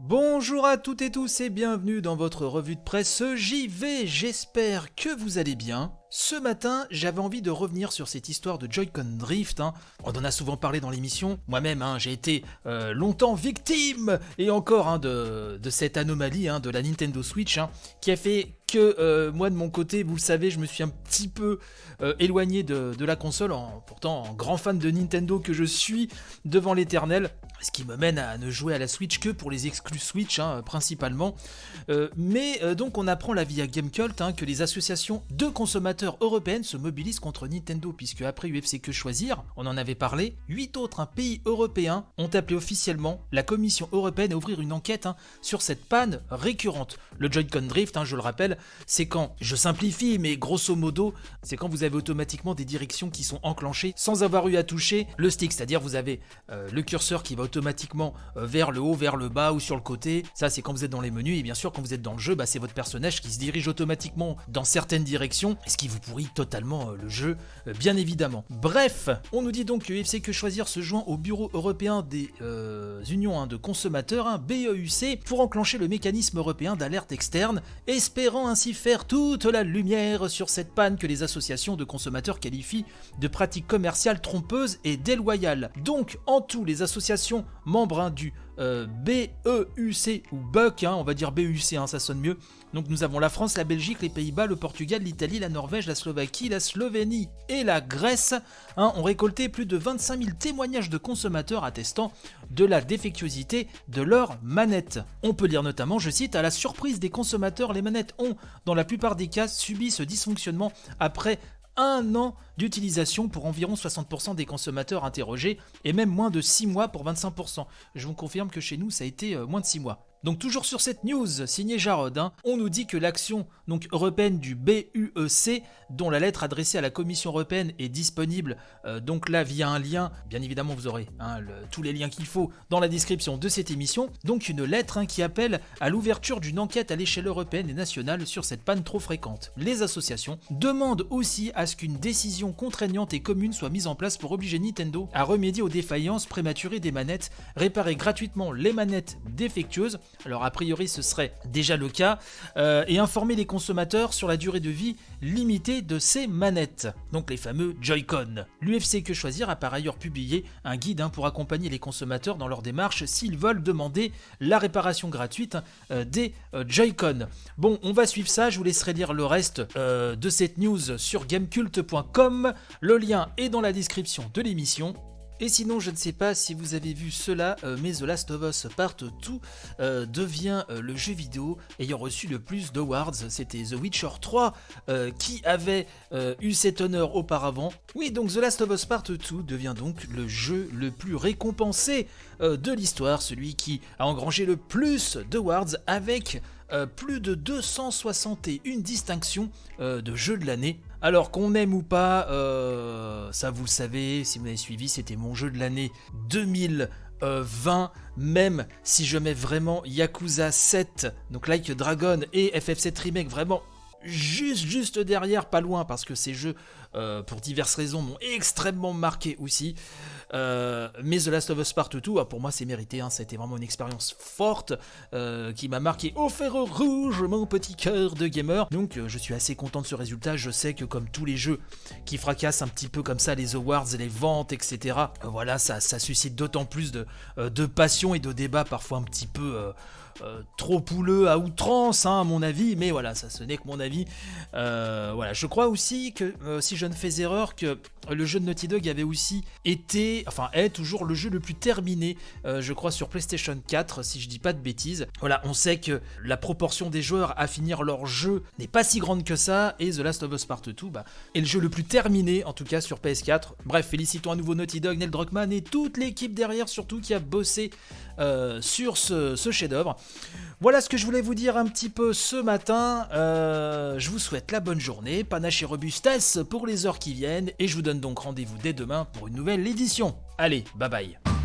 Bonjour à toutes et tous et bienvenue dans votre revue de presse JV, j'espère que vous allez bien. Ce matin, j'avais envie de revenir sur cette histoire de Joy-Con Drift. On en a souvent parlé dans l'émission. Moi-même, j'ai été longtemps victime, et encore, de cette anomalie de la Nintendo Switch, qui a fait que moi, de mon côté, vous le savez, je me suis un petit peu éloigné de la console, pourtant en grand fan de Nintendo que je suis devant l'éternel. Ce qui me mène à ne jouer à la Switch que pour les exclus Switch, principalement. Mais donc on apprend la via Gamecult que les associations de consommateurs européennes se mobilisent contre Nintendo, puisque après UFC Que Choisir, on en avait parlé, 8 autres pays européens ont appelé officiellement la Commission européenne à ouvrir une enquête sur cette panne récurrente. Le Joy-Con Drift, je le rappelle, c'est quand, je simplifie, mais grosso modo, c'est quand vous avez automatiquement des directions qui sont enclenchées sans avoir eu à toucher le stick, c'est-à-dire vous avez le curseur qui va automatiquement vers le haut, vers le bas ou sur le côté. Ça, c'est quand vous êtes dans les menus, et bien sûr quand vous êtes dans le jeu, c'est votre personnage qui se dirige automatiquement dans certaines directions, ce qui vous pourrit totalement le jeu, bien évidemment. Bref, on nous dit donc que UFC Que Choisir se joint au Bureau européen des unions de consommateurs, BEUC, pour enclencher le mécanisme européen d'alerte externe, espérant ainsi faire toute la lumière sur cette panne que les associations de consommateurs qualifient de pratiques commerciales trompeuses et déloyales. Donc, en tout, les associations membres du BEUC ou BUC, on va dire BEUC, ça sonne mieux. Donc nous avons la France, la Belgique, les Pays-Bas, le Portugal, l'Italie, la Norvège, la Slovaquie, la Slovénie et la Grèce ont récolté plus de 25 000 témoignages de consommateurs attestant de la défectuosité de leurs manettes. On peut lire notamment, je cite, à la surprise des consommateurs, les manettes ont, dans la plupart des cas, subi ce dysfonctionnement après 1 an d'utilisation pour environ 60% des consommateurs interrogés et même moins de 6 mois pour 25%. Je vous confirme que chez nous ça a été moins de 6 mois. Donc toujours sur cette news signée Jarod, on nous dit que l'action européenne du BUEC, dont la lettre adressée à la Commission européenne est disponible donc là via un lien, bien évidemment vous aurez tous les liens qu'il faut dans la description de cette émission, donc une lettre qui appelle à l'ouverture d'une enquête à l'échelle européenne et nationale sur cette panne trop fréquente. Les associations demandent aussi à ce qu'une décision contraignante et commune soit mise en place pour obliger Nintendo à remédier aux défaillances prématurées des manettes, réparer gratuitement les manettes défectueuses, alors a priori ce serait déjà le cas, et informer les consommateurs sur la durée de vie limitée de ces manettes, donc les fameux Joy-Con. L'UFC Que Choisir a par ailleurs publié un guide pour accompagner les consommateurs dans leur démarche s'ils veulent demander la réparation gratuite des Joy-Con. Bon, on va suivre ça, je vous laisserai lire le reste de cette news sur gamecult.com, le lien est dans la description de l'émission. Et sinon, je ne sais pas si vous avez vu cela, mais The Last of Us Part 2 devient le jeu vidéo ayant reçu le plus d'awards. C'était The Witcher 3 qui avait eu cet honneur auparavant. Oui, donc The Last of Us Part 2 devient donc le jeu le plus récompensé de l'histoire, celui qui a engrangé le plus d'awards avec plus de 261 distinctions de jeux de l'année. Alors qu'on aime ou pas, ça vous le savez, si vous m'avez suivi, c'était mon jeu de l'année 2020, même si je mets vraiment Yakuza 7, donc Like a Dragon et FF7 Remake vraiment juste derrière, pas loin, parce que ces jeux, pour diverses raisons, m'ont extrêmement marqué aussi. Mais The Last of Us Part 2, pour moi c'est mérité, ça a été vraiment une expérience forte qui m'a marqué au fer rouge, mon petit cœur de gamer. Donc je suis assez content de ce résultat. Je sais que comme tous les jeux qui fracassent un petit peu comme ça les awards, les ventes, etc., voilà, ça suscite d'autant plus de passion et de débats parfois un petit peu trop pouleux à outrance, à mon avis, mais voilà, ça ce n'est que mon avis. Voilà, je crois aussi que si je ne fais erreur, que le jeu de Naughty Dog avait aussi été, est toujours le jeu le plus terminé, je crois sur PlayStation 4, si je dis pas de bêtises. Voilà, on sait que la proportion des joueurs à finir leur jeu n'est pas si grande que ça, et The Last of Us Part 2 est le jeu le plus terminé, en tout cas sur PS4. Bref, félicitons à nouveau Naughty Dog, Neil Druckmann et toute l'équipe derrière surtout qui a bossé sur ce chef-d'œuvre. Voilà ce que je voulais vous dire un petit peu ce matin. Je vous souhaite la bonne journée, panache et robustesse pour les heures qui viennent, et je vous donne donc rendez-vous dès demain pour une nouvelle édition. Allez, bye bye.